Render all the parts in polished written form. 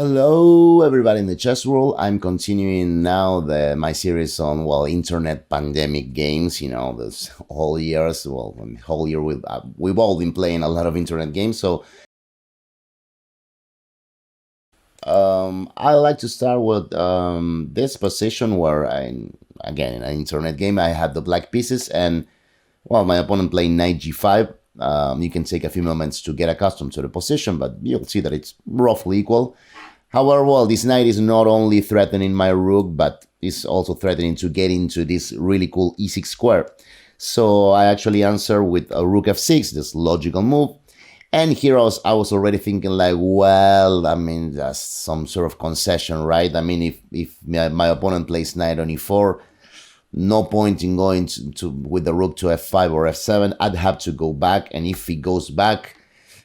Hello, everybody in the chess world. I'm continuing now my series on internet pandemic games. You know, this whole years. Whole year we've all been playing a lot of internet games. So I like to start with this position where again in an internet game I had the black pieces and my opponent played knight g5. You can take a few moments to get accustomed to the position, but you'll see that it's roughly equal. However, this knight is not only threatening my rook, but is also threatening to get into this really cool e6 square. So I actually answer with a rook f6, this logical move. And here I was already thinking like, well, I mean, that's some sort of concession, right? I mean, if my opponent plays knight on e4, no point in going with the rook to f5 or f7. I'd have to go back, and if he goes back,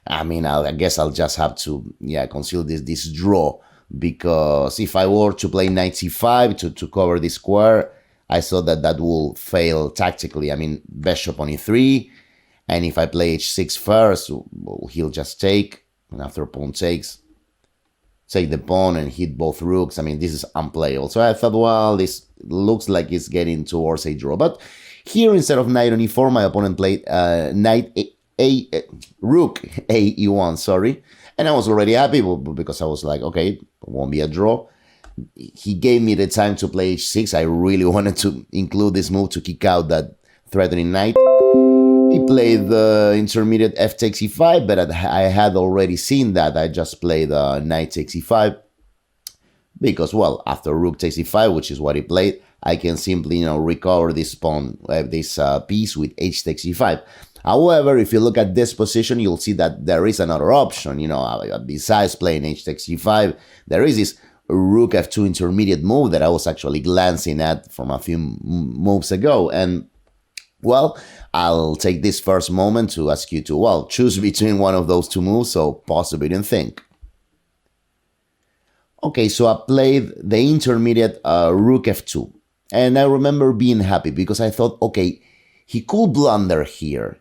I mean, I guess I'll just have to conceal this draw, because if I were to play knight c5 to cover this square, I saw that will fail tactically. I mean, bishop on e3, and if I play h6 first, he'll just take, and after pawn takes, take the pawn and hit both rooks. I mean, this is unplayable. So I thought, well, this looks like it's getting towards a draw. But here, instead of knight on e4, my opponent played rook a e1, sorry. And I was already happy because I was like, okay, it won't be a draw. He gave me the time to play h6. I really wanted to include this move to kick out that threatening knight. He played the intermediate f takes e5, but I had already seen that. I just played knight takes e5 because, well, after rook takes e5, which is what he played, I can simply, recover this pawn, this piece with h takes e5. However, if you look at this position, you'll see that there is another option. Besides playing h takes e5, there is this rook f2 intermediate move that I was actually glancing at from a few moves ago. And, well, I'll take this first moment to ask you to, choose between one of those two moves, so pause the video and think. Okay, so I played the intermediate rook f2, and I remember being happy because I thought, okay, he could blunder here.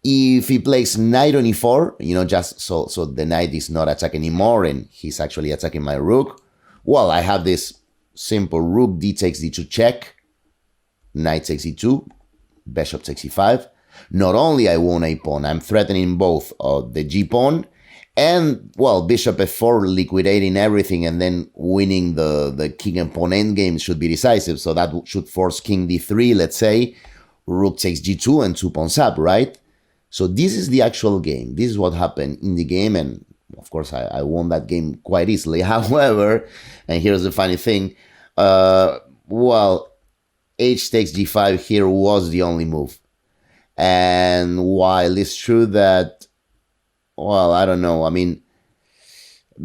If he plays knight on e4, just so the knight is not attacking anymore and he's actually attacking my rook, well, I have this simple rook d takes d2 check, knight takes e2, bishop takes e5. Not only I won a pawn, I'm threatening both the g pawn and, bishop f4, liquidating everything and then winning the king and pawn endgame should be decisive. So that should force king d3, let's say, rook takes g2 and 2 pawns up, right? So this is the actual game. This is what happened in the game, and of course I won that game quite easily. However, and here's the funny thing, h takes g5 here was the only move. And while it's true that, I don't know, I mean,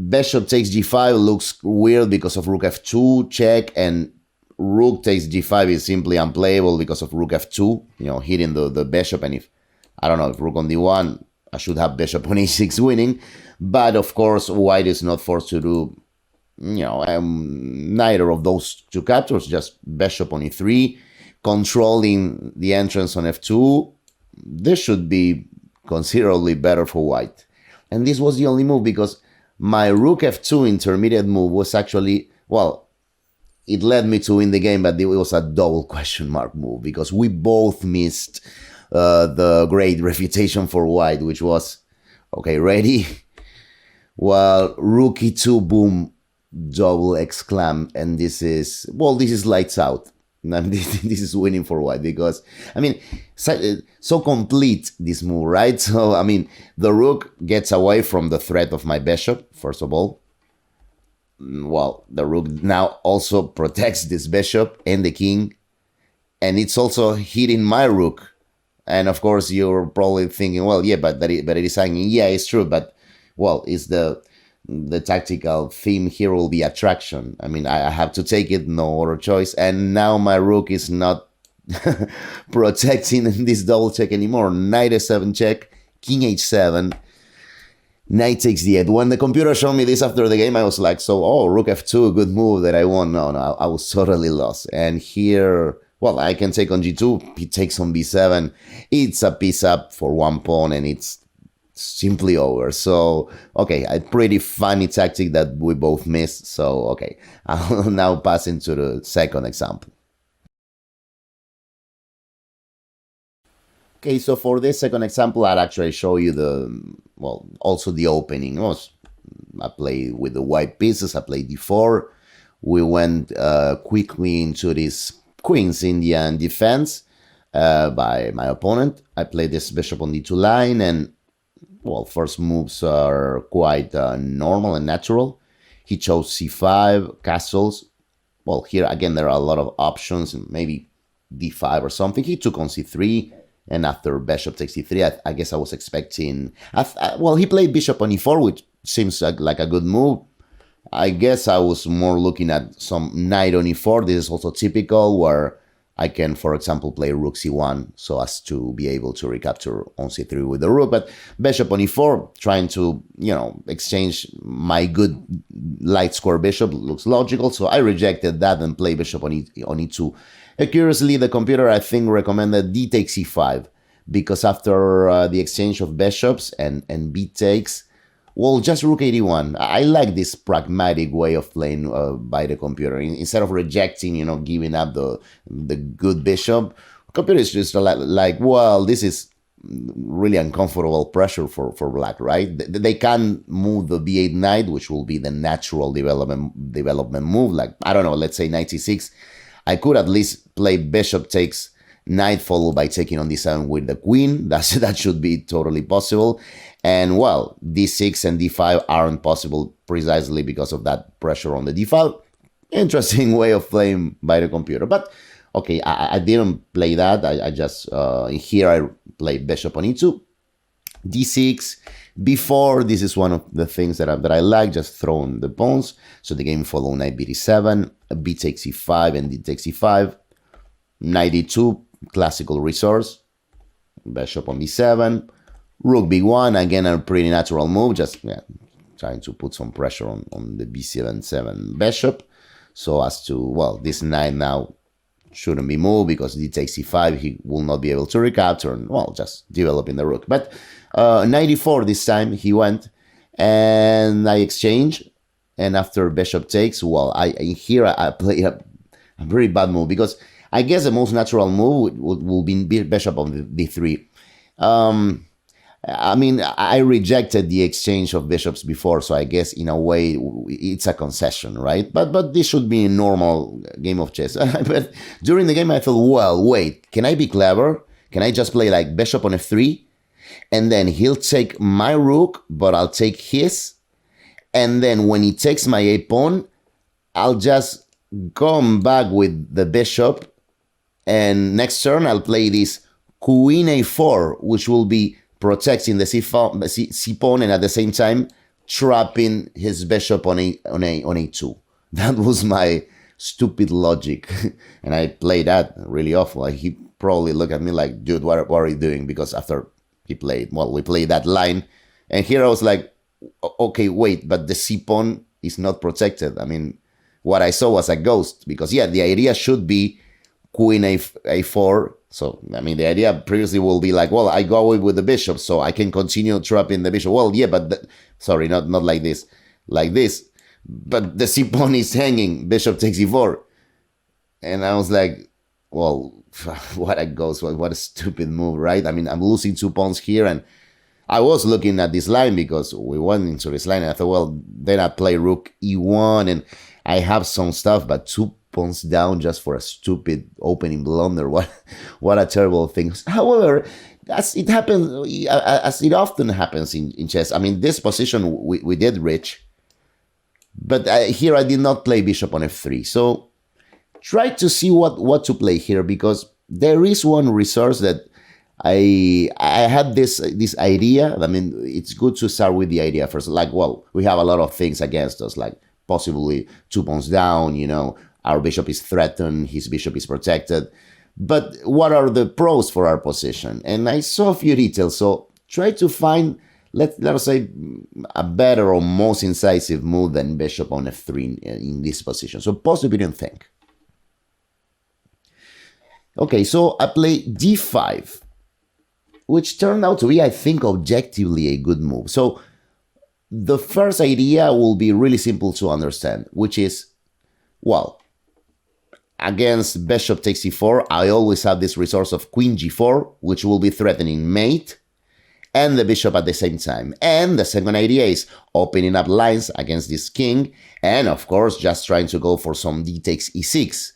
bishop takes g5 looks weird because of rook f2 check, and rook takes g5 is simply unplayable because of rook f2, hitting the bishop. And if, I don't know, if rook on d1, I should have bishop on e6 winning. But of course, white is not forced to do, neither of those two captures, just bishop on e3, controlling the entrance on f2. This should be considerably better for white. And this was the only move because my rook f2 intermediate move was actually, it led me to win the game, but it was a double question mark move because we both missed the great refutation for white, which was, okay, ready? Rook e2, boom, double exclam, and this is lights out. This is winning for white because, I mean, so complete this move, right? So, I mean, the rook gets away from the threat of my bishop, first of all. The rook now also protects this bishop and the king, and it's also hitting my rook. And of course, you're probably thinking, but it is hanging. Yeah, it's true, but is the tactical theme here will be attraction. I mean, I have to take it, no other choice. And now my rook is not protecting this double check anymore. Knight f7 check, king h7, knight takes d8. When the computer showed me this after the game, I was like, rook f2, good move that I won. No, I was totally lost. And here, I can take on g2, he takes on b7. It's a piece up for one pawn, and it's simply over. So, okay, a pretty funny tactic that we both missed. So, okay, I'll now pass into the second example. Okay, so for this second example, I'll actually show you also the opening. I played with the white pieces, I played d4. We went quickly into this Queen's Indian defense by my opponent. I played this bishop on d2 line, and well, first moves are quite normal and natural. He chose c5, castles. Well, here again, there are a lot of options, maybe d5 or something. He took on c3, and after bishop takes c3, I guess I was expecting... well, he played bishop on e4, which seems like a good move. I guess I was more looking at some knight on e4. This is also typical, where I can, for example, play rook c1 so as to be able to recapture on c3 with the rook. But bishop on e4, trying to, exchange my good light square bishop, looks logical. So I rejected that and play bishop on e2. Curiously, the computer, I think, recommended d takes e5, because after the exchange of bishops and b takes, well, just rook 81. I like this pragmatic way of playing by the computer. Instead of rejecting, giving up the good bishop, computer is just like, well, this is really uncomfortable pressure for black, right? They can move the b8 knight, which will be the natural development move. Like, I don't know, let's say knight c6. I could at least play bishop takes knight, followed by taking on d7 with the queen. That should be totally possible. And well, d6 and d5 aren't possible precisely because of that pressure on the d5. Interesting way of playing by the computer. But okay, I didn't play that. I just, here I played bishop on e2, d6, b4. This is one of the things that I like, just throwing the pawns. So the game followed knight b7, b takes e5, and d takes e5, knight e2, classical resource, bishop on b7, rook b1, again a pretty natural move, just trying to put some pressure on the b7 bishop, so as to, well, this knight now shouldn't be moved because d takes e5, he will not be able to recapture, and well, just developing the rook. But knight e4 this time he went, and I exchange, and after bishop takes, well, here I play a very bad move, because I guess the most natural move will be bishop on d3. I mean, I rejected the exchange of bishops before, so I guess in a way it's a concession, right? But this should be a normal game of chess. But during the game I thought, well, wait, can I be clever? Can I just play like bishop on f3? And then he'll take my rook, but I'll take his. And then when he takes my a pawn, I'll just come back with the bishop. And next turn I'll play this queen a4, which will be protecting the c pawn, and at the same time trapping his bishop on a2. That was my stupid logic, and I played that really awful. He probably looked at me like, dude, what are you doing? Because after he played, well, we played that line, and here I was like, okay, wait, but the c pawn is not protected. I mean, what I saw was a ghost, because yeah, the idea should be queen a4. So, I mean, the idea previously will be like, well, I go away with the bishop, so I can continue trapping the bishop. Well, yeah, but, sorry, not like this. Like this. But the c pawn is hanging. Bishop takes e4. And I was like, well, what a ghost. What a stupid move, right? I mean, I'm losing 2 pawns here, and I was looking at this line because we went into this line, and I thought, well, then I play rook e1, and I have some stuff, but 2 pawns down just for a stupid opening blunder. What a terrible thing. However, as it happens, as it often happens in chess, I mean, this position we did reach, but here I did not play bishop on f3. So try to see what to play here, because there is one resource that I had this idea. I mean, it's good to start with the idea first. Like, well, we have a lot of things against us, like possibly 2 pawns down, our bishop is threatened, his bishop is protected. But what are the pros for our position? And I saw a few details, so try to find, let us say, a better or most incisive move than bishop on f3 in this position. So pause the video and think. Okay, so I play d5. which turned out to be, I think, objectively a good move. So the first idea will be really simple to understand, which is, well, against bishop takes c4, I always have this resource of queen g4, which will be threatening mate and the bishop at the same time. And the second idea is opening up lines against this king, and of course, just trying to go for some d takes e6.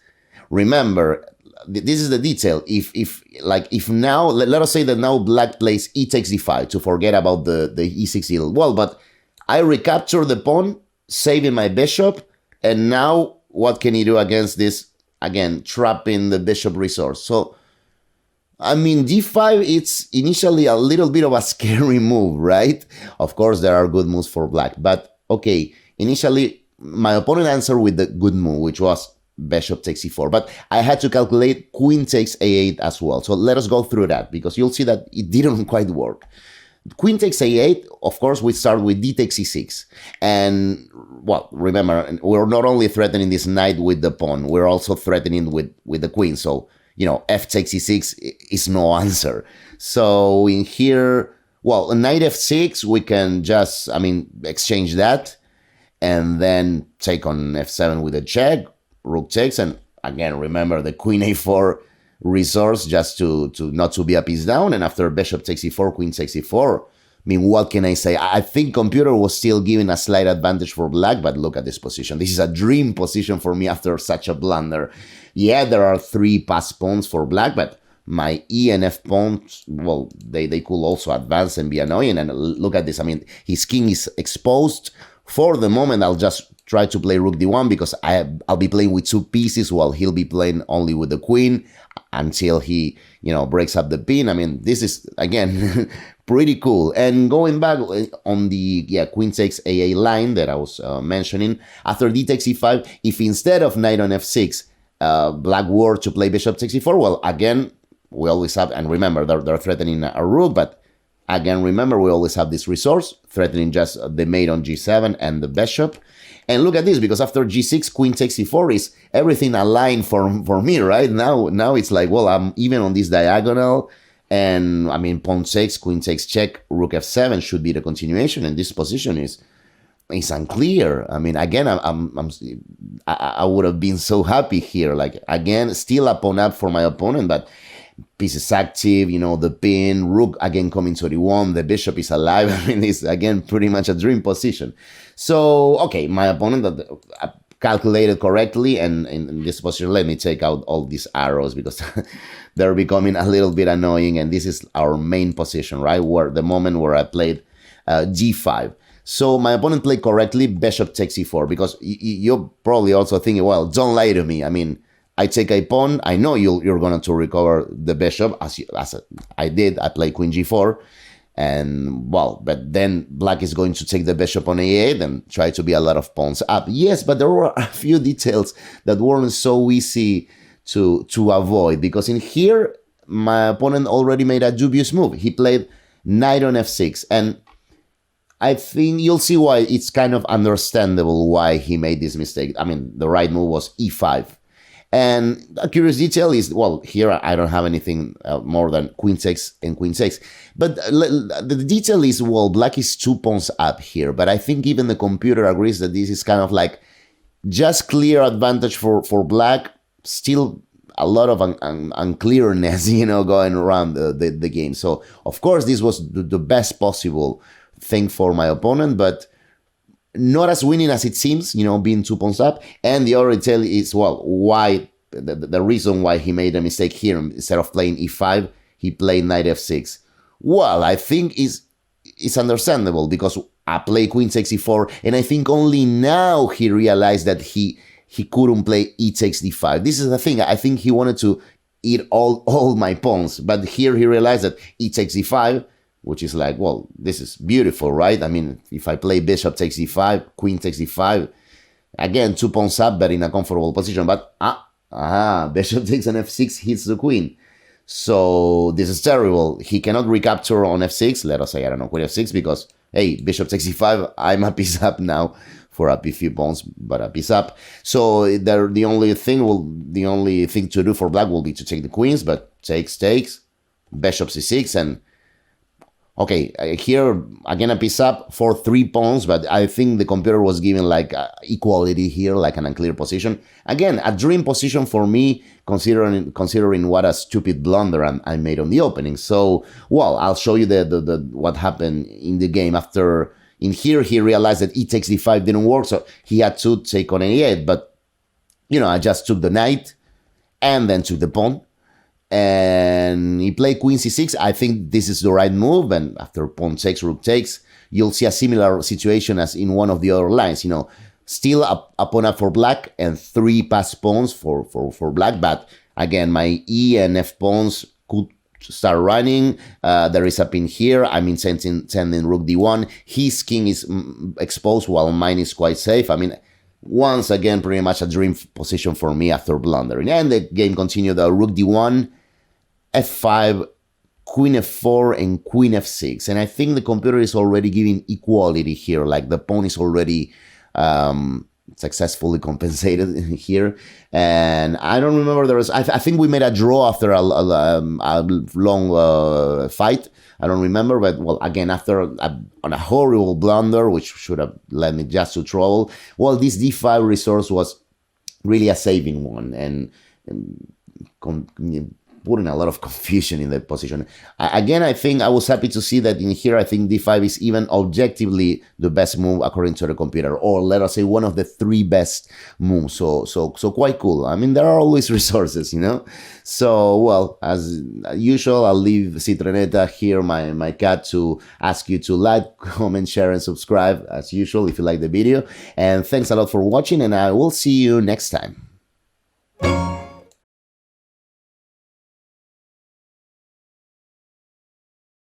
Remember, this is the detail. If now, let us say that now black plays e takes d5 to forget about the e6 deal. Well, but I recapture the pawn, saving my bishop, and now what can he do against this, again, trapping the bishop resource? So, I mean, d5, it's initially a little bit of a scary move, right? Of course, there are good moves for black, but okay, initially, my opponent answered with the good move, which was bishop takes e4, but I had to calculate queen takes a8 as well. So let us go through that, because you'll see that it didn't quite work. Queen takes a8, of course, we start with d takes e6. And, well, remember, we're not only threatening this knight with the pawn, we're also threatening with the queen. So, you know, f takes e6 is no answer. So in here, well, knight f6, we can just, I mean, exchange that and then take on f7 with a check, rook takes, and again, remember the queen a4 resource just to not to be a piece down, and after bishop takes e4, queen takes e4. I mean, what can I say? I think computer was still giving a slight advantage for black, but look at this position. This is a dream position for me after such a blunder. Yeah, there are 3 passed pawns for black, but my e and f pawns, well, they could also advance and be annoying. And look at this. I mean, his king is exposed. For the moment, I'll just try to play rook d1 because I'll be playing with 2 pieces while he'll be playing only with the queen until he, you know, breaks up the pin. I mean, this is, again, pretty cool. And going back on the, queen takes a8 line that I was mentioning, after d takes e5, if instead of knight on f6, black were to play bishop takes e4, well, again, we always have, and remember, they're threatening a rook, but again, remember, we always have this resource, threatening just the mate on g7 and the bishop. And look at this, because after g6, queen takes e4 is everything aligned for me, right? Now it's like, well, I'm even on this diagonal, and I mean, pawn takes, queen takes check, rook f7 should be the continuation, and this position is unclear. I mean, again, I would have been so happy here. Like, again, still a pawn up for my opponent, but piece is active, you know, the pin, rook again coming to d1, the bishop is alive. I mean, it's again pretty much a dream position. So, okay, my opponent calculated correctly, and in this position, let me take out all these arrows because they're becoming a little bit annoying, and this is our main position, right? Where the moment where I played g5. So my opponent played correctly, bishop takes e4, because you're probably also thinking, well, don't lie to me. I mean, I take a pawn. I know you're going to recover the bishop as I did. I play queen g4, and well, but then black is going to take the bishop on a8 and try to be a lot of pawns up. Yes, but there were a few details that weren't so easy to avoid, because in here my opponent already made a dubious move. He played knight on f6, and I think you'll see why it's kind of understandable why he made this mistake. I mean, the right move was e5. And a curious detail is, well, here I don't have anything more than queen takes and queen takes. But the detail is, well, black is 2 pawns up here. But I think even the computer agrees that this is kind of like just clear advantage for black. Still a lot of unclearness, you know, going around the game. So, of course, this was the best possible thing for my opponent, but not as winning as it seems, you know, being 2 pawns up. And the other detail is, well, why the reason why he made a mistake here. Instead of playing e5, he played knight f6. Well, I think it's understandable, because I play queen takes e4, and I think only now he realized that he couldn't play e takes d5. This is the thing. I think he wanted to eat all my pawns, but here he realized that e takes d5, which is like, well, this is beautiful, right? I mean, if I play bishop takes e5, queen takes e5, again, 2 pawns up, but in a comfortable position. But, bishop takes an f6 hits the queen. So this is terrible. He cannot recapture on f6. Let us say, I don't know, queen f6, because, hey, bishop takes e5, I'm a piece up now for a few pawns, but a piece up. So the only thing to do for black will be to take the queens, but takes, bishop c6, and Okay, here again a piece up for 3 pawns, but I think the computer was giving like equality here, like an unclear position. Again, a dream position for me, considering what a stupid blunder I made on the opening. So, well, I'll show you the what happened in the game after. In here, he realized that e takes d5 didn't work, so he had to take on a8. But, you know, I just took the knight and then took the pawn. And he played queen c6. I think this is the right move. And after pawn takes, rook takes, you'll see a similar situation as in one of the other lines. You know, still a pawn up for black and 3 passed pawns for black. But again, my e and f pawns could start running. There is a pin here. I mean, sending rook d1. His king is exposed while mine is quite safe. I mean, once again, pretty much a dream position for me after blundering. And the game continued. Rook d1. f5, queen f4, and queen f6. And I think the computer is already giving equality here, like the pawn is already successfully compensated here. And I don't remember there was, I think we made a draw after a long fight. I don't remember, but well, again, after on a horrible blunder, which should have led me just to trouble, well, this d5 resource was really a saving one, and putting a lot of confusion in the position. Again, I think I was happy to see that in here, I think d5 is even objectively the best move according to the computer, or let us say one of the 3 best moves. So quite cool. I mean, there are always resources, you know? So, well, as usual, I'll leave Citroneta here, my cat, to ask you to like, comment, share, and subscribe, as usual, if you like the video. And thanks a lot for watching, and I will see you next time.